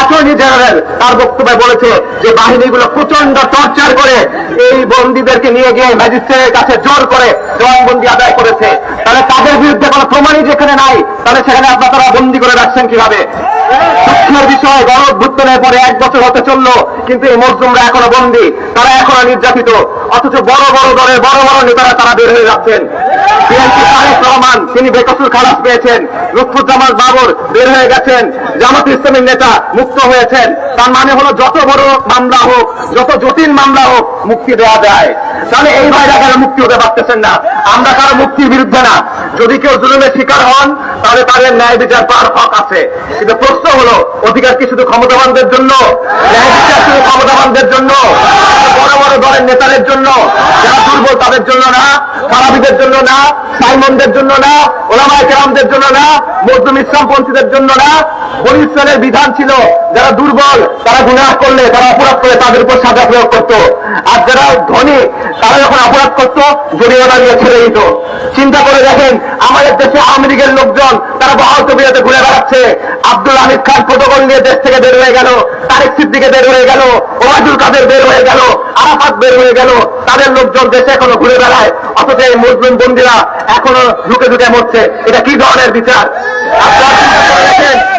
Attorney general তার বক্তব্যে বলেছে যে বাহিনীগুলো প্রচন্ড টর্চার করে এই বন্দীদেরকে নিয়ে গিয়ে ম্যাজিস্ট্রেটের কাছে জোর করে জবানবন্দি আদায় করেছে। তাহলে তাদের বিরুদ্ধে কোনো প্রমাণই যেখানে নাই, তাহলে সেখানে আপনারা বন্দী করে রাখছেন কিভাবে? দুঃখের বিষয়, গণঅভ্যুত্থানের পরে 1 বছর হতে চললো, কিন্তু এই মজলুমরা এখনো বন্দী, তারা এখনো নির্যাতিত, অথচ বড় বড় দলের বড় বড় নেতারা তারা বের হয়ে যাচ্ছেন। বিএনপি তারেক রহমান তিনি বেকসুর খালাস পেয়েছেন, লুৎফুজ্জামান বাবর বের হয়ে গেছেন, জামাত ইসলামের নেতা মুক্ত হয়েছেন। তার মানে হলো যত বড় মামলা হোক, যত জটিল মামলা হোক, মুক্তি দেওয়া যায়। তাহলে এই ভাইরা কেন মুক্তি হতে পারতেছেন না? আমরা কারো মুক্তির বিরুদ্ধে না। যদি কেউ জুলুমের শিকার হন তাহলে তাদের ন্যায় বিচার পাওয়ার হক আছে, কিন্তু প্রশ্ন হলো অধিকার কি শুধু ক্ষমতাবানদের জন্য? ন্যায় বিচার শুধু ক্ষমতাবানদের জন্য? বড় বড় দলের নেতাদের জন্য? যারা দুর্বল তাদের জন্য না? খারাপিদের জন্য না? সাইমনদের জন্য না? ওলামায়ে কেরামদের জন্য না? মজলুম ইসলামপন্থীদের জন্য না? বনী ইসরাইলের বিধান ছিল যারা দুর্বল, তারা গুনাহ করলে, তারা অপরাধ করে তাদের উপর সাজা প্রয়োগ করত। আর যারা ধনী তারা যখন অপরাধ করত জরিমানা দিয়ে ছেড়ে দিত। চিন্তা করে দেখেন, আমাদের দেশে আওয়ামী লীগের লোকজন তারা বহাল তবিয়তে ঘুরে বেড়াচ্ছে। আব্দুল হামিদ খান প্রোটোকল নিয়ে দেশ থেকে বের হয়ে গেল, তারেক সিদ্দিকে বের হয়ে গেল, ওবায়দুল কাদের বের হয়ে গেল, আরাফাত বের হয়ে গেল, তাদের লোকজন দেশে এখনো ঘুরে বেড়ায়, অথচ এই মুসলিম বন্দীরা এখনো ঢুকে ঢুকে মরছে। এটা কি ধরনের বিচার?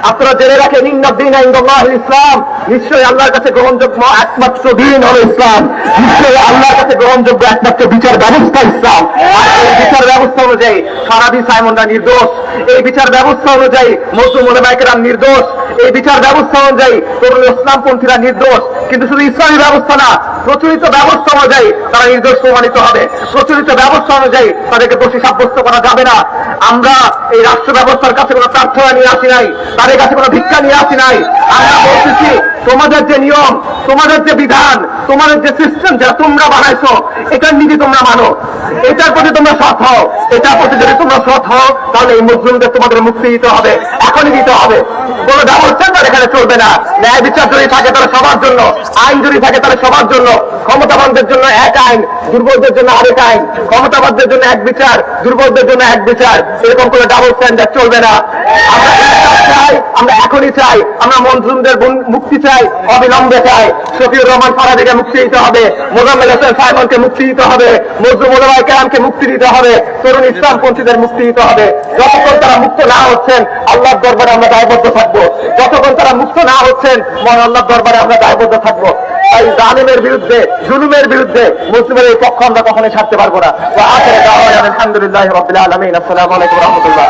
আপনারা জেনে রাখেন, ইন্নাদ-দীন ইনদাল্লাহিল ইসলাম, নিশ্চয়ই আল্লাহর কাছে গ্রহণযোগ্য একমাত্র দিন হলো ইসলাম। নিশ্চয়ই আল্লাহর কাছে গ্রহণযোগ্য একমাত্র বিচার ব্যবস্থা ইসলাম। আর এই বিচার ব্যবস্থা অনুযায়ী সারাদি সাইমনরা নির্দোষ, এই বিচার ব্যবস্থা অনুযায়ী মজলুম ওলামায়ে কেরাম নির্দোষ, এই বিচার ব্যবস্থা অনুযায়ী তরুণ ইসলামপন্থীরা নির্দোষ। কিন্তু শুধু ইসলামী ব্যবস্থা না, প্রচলিত ব্যবস্থা অনুযায়ী তারা নির্দোষ প্রমাণিত হবে। প্রচলিত ব্যবস্থা অনুযায়ী তাদেরকে দোষী সাব্যস্ত করা যাবে না। আমরা এই রাষ্ট্র ব্যবস্থার কাছে কোনো প্রার্থনা নিয়ে আসি নাই, তাদের কাছে কোনো ভিক্ষা নিয়ে আসি নাই। আমরা বলতেছি, তোমাদের যে নিয়ম, তোমাদের যে বিধান, তোমাদের যে সিস্টেম যেটা তোমরা বানাইছো, এটার নীতি তোমরা মানো, এটার প্রতি তোমরা সৎ হও। এটার প্রতি যদি তোমরা সৎ হও তাহলে এই মুসলিমদের তোমাদের মুক্তি দিতে হবে, এখনই দিতে হবে। কোনো ডাবল স্ট্যান্ডার্ড এখানে চলবে না। ন্যায় বিচার যদি থাকে তাহলে সবার জন্য, আইন যদি থাকে তাহলে সবার জন্য। ক্ষমতাবানদের জন্য এক আইন, দুর্বলদের জন্য আরেক আইন। ক্ষমতাবানদের জন্য এক বিচার, দুর্বলদের জন্য এক বিচার। এরকম কোনো ডাবল স্ট্যান্ডার্ড চলবে না। আমরা চাই, আমরা এখনই চাই, আমরা মজলুমদের মুক্তি চাই, অবিলম্বে চাই। শফিউর রহমান ফারাদিকে মুক্তি দিতে হবে, মোজাম্মেল হোসেন সাইমনকে মুক্তি দিতে হবে, মজলুম ওলামায়ে কেরামকে মুক্তি দিতে হবে, তরুণ ইসলামপন্থীদের মুক্তি দিতে হবে। যতক্ষণ তারা মুক্ত না হচ্ছেন আল্লাহর দরবারে আমরা দায়বদ্ধ থাকবো। যতক্ষণ তারা মুক্ত না হচ্ছেন মহান আল্লাহর দরবারে আমরা দায়বদ্ধ থাকবো। তাই জালিমের বিরুদ্ধে, জুলুমের বিরুদ্ধে মুসলিমের এই পক্ষ আমরা কখনোই ছাড়তে পারবো না। আলহামদুলিল্লাহ রাব্বিল আলামিন। আসসালামু আলাইকুম ওয়া রাহমাতুল্লাহ।